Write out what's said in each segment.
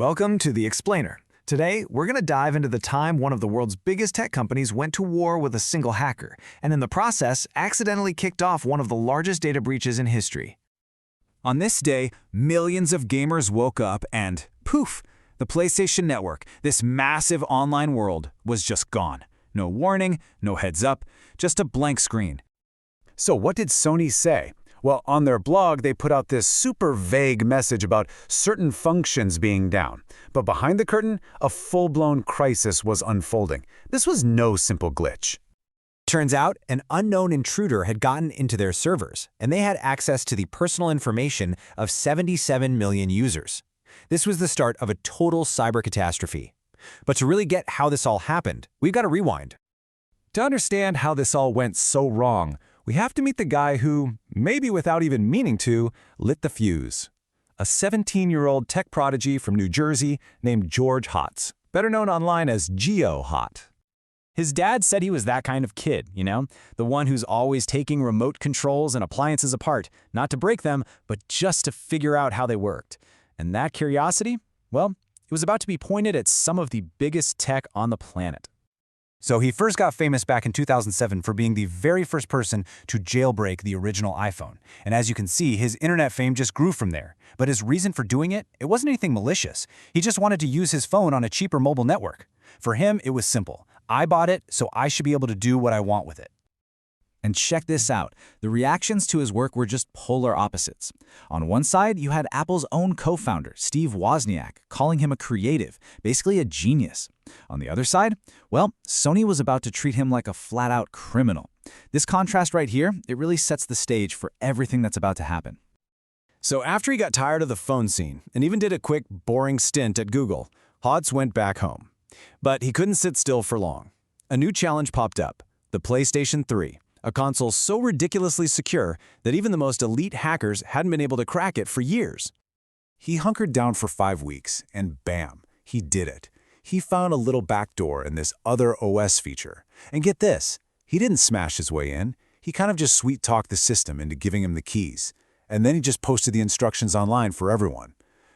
Welcome to The Explainer. Today, we're going to dive into the time one of the world's biggest tech companies went to war with a single hacker, and in the process, accidentally kicked off one of the largest data breaches in history. On this day, millions of gamers woke up and, poof, the PlayStation Network, this massive online world, was just gone. No warning, no heads up, just a blank screen. So what did Sony say? Well, on their blog, they put out this super vague message about certain functions being down. But behind the curtain, a full-blown crisis was unfolding. This was no simple glitch. Turns out, an unknown intruder had gotten into their servers, and they had access to the personal information of 77 million users. This was the start of a total cyber catastrophe. But to really get how this all happened, we've got to rewind. To understand how this all went so wrong, we have to meet the guy who, maybe without even meaning to, lit the fuse. A 17-year-old tech prodigy from New Jersey named GeoHot, better known online as GeoHot. His dad said he was that kind of kid, the one who's always taking remote controls and appliances apart, not to break them, but just to figure out how they worked. And that curiosity, well, it was about to be pointed at some of the biggest tech on the planet. So he first got famous back in 2007 for being the very first person to jailbreak the original iPhone. And as you can see, his internet fame just grew from there. But his reason for doing it wasn't anything malicious. He just wanted to use his phone on a cheaper mobile network. For him, it was simple. I bought it, so I should be able to do what I want with it. And check this out. The reactions to his work were just polar opposites. On one side, you had Apple's own co-founder, Steve Wozniak, calling him a creative, basically a genius. On the other side, well, Sony was about to treat him like a flat-out criminal. This contrast right here, it really sets the stage for everything that's about to happen. So after he got tired of the phone scene, and even did a quick, boring stint at Google, Hotz went back home. But he couldn't sit still for long. A new challenge popped up, the PlayStation 3. A console so ridiculously secure that even the most elite hackers hadn't been able to crack it for years. He hunkered down for 5 weeks, and bam, he did it. He found a little backdoor in this other OS feature. And get this, he didn't smash his way in. He kind of just sweet-talked the system into giving him the keys. And then he just posted the instructions online for everyone.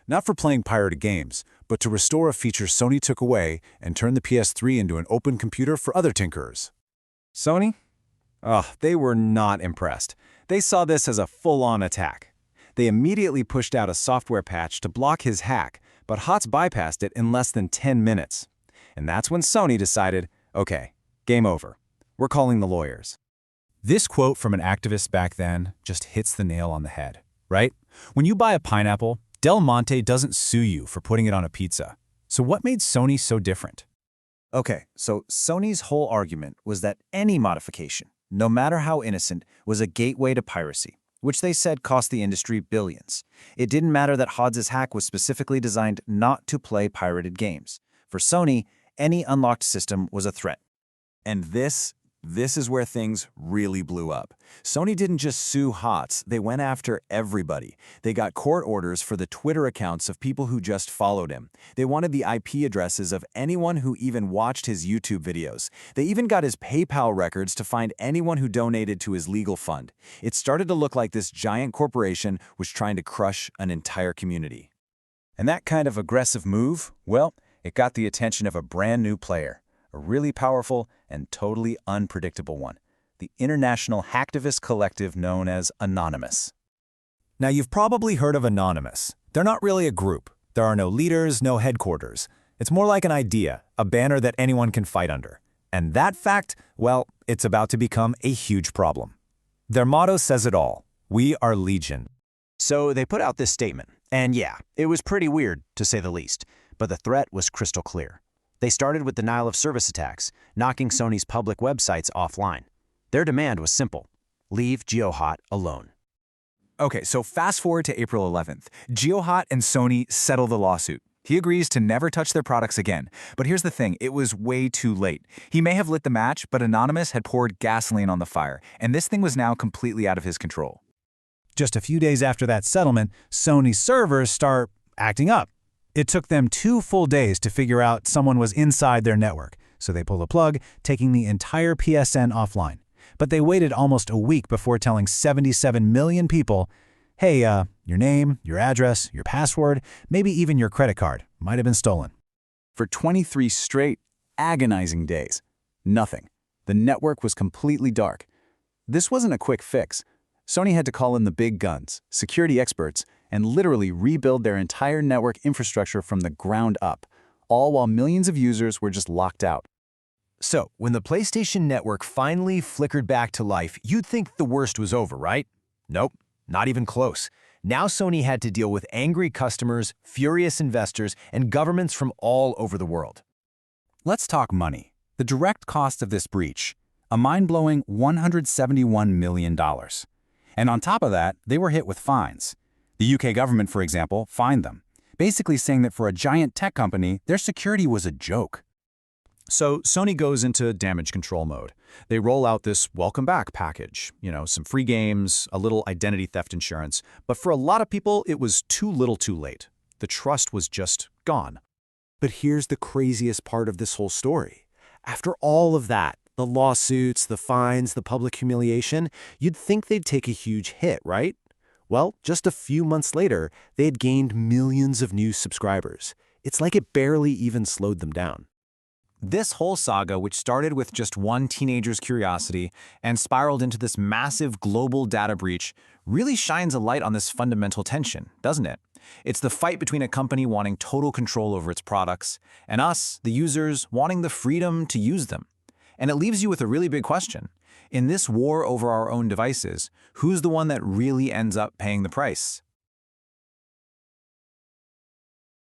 Not for playing pirated games, but to restore a feature Sony took away and turn the PS3 into an open computer for other tinkerers. Sony? They were not impressed. They saw this as a full-on attack. They immediately pushed out a software patch to block his hack, but Hotz bypassed it in less than 10 minutes. And that's when Sony decided, okay, game over. We're calling the lawyers. This quote from an activist back then just hits the nail on the head, right? When you buy a pineapple, Del Monte doesn't sue you for putting it on a pizza. So what made Sony so different? Okay, so Sony's whole argument was that any modification, no matter how innocent, was a gateway to piracy, which they said cost the industry billions. It didn't matter that Hotz's hack was specifically designed not to play pirated games. For Sony, any unlocked system was a threat. And this is where things really blew up. Sony didn't just sue Hotz, they went after everybody. They got court orders for the Twitter accounts of people who just followed him. They wanted the IP addresses of anyone who even watched his YouTube videos. They even got his PayPal records to find anyone who donated to his legal fund. It started to look like this giant corporation was trying to crush an entire community. And that kind of aggressive move, well, it got the attention of a brand new player. A really powerful and totally unpredictable one, the international hacktivist collective known as Anonymous. Now, you've probably heard of Anonymous. They're not really a group. There are no leaders, no headquarters. It's more like an idea, a banner that anyone can fight under. And that fact, well, it's about to become a huge problem. Their motto says it all. We are Legion. So they put out this statement, and yeah, it was pretty weird, to say the least, but the threat was crystal clear. They started with denial of service attacks, knocking Sony's public websites offline. Their demand was simple: leave GeoHot alone. Okay, so fast forward to April 11th. GeoHot and Sony settle the lawsuit. He agrees to never touch their products again. But here's the thing, it was way too late. He may have lit the match, but Anonymous had poured gasoline on the fire, and this thing was now completely out of his control. Just a few days after that settlement, Sony's servers start acting up. It took them 2 full days to figure out someone was inside their network, so they pulled the plug, taking the entire PSN offline. But they waited almost a week before telling 77 million people, Hey, your name, your address, your password, maybe even your credit card might have been stolen. For 23 straight, agonizing days. Nothing. The network was completely dark. This wasn't a quick fix. Sony had to call in the big guns, security experts, and literally rebuild their entire network infrastructure from the ground up, all while millions of users were just locked out. So, when the PlayStation Network finally flickered back to life, you'd think the worst was over, right? Nope, not even close. Now Sony had to deal with angry customers, furious investors, and governments from all over the world. Let's talk money. The direct cost of this breach, a mind-blowing $171 million. And on top of that, they were hit with fines. The UK government, for example, fined them, basically saying that for a giant tech company, their security was a joke. So Sony goes into damage control mode. They roll out this welcome back package, some free games, a little identity theft insurance. But for a lot of people, it was too little too late. The trust was just gone. But here's the craziest part of this whole story. After all of that, the lawsuits, the fines, the public humiliation, you'd think they'd take a huge hit, right? Well, just a few months later, they had gained millions of new subscribers. It's like it barely even slowed them down. This whole saga, which started with just one teenager's curiosity and spiraled into this massive global data breach, really shines a light on this fundamental tension, doesn't it? It's the fight between a company wanting total control over its products and us, the users, wanting the freedom to use them. And it leaves you with a really big question. In this war over our own devices, who's the one that really ends up paying the price?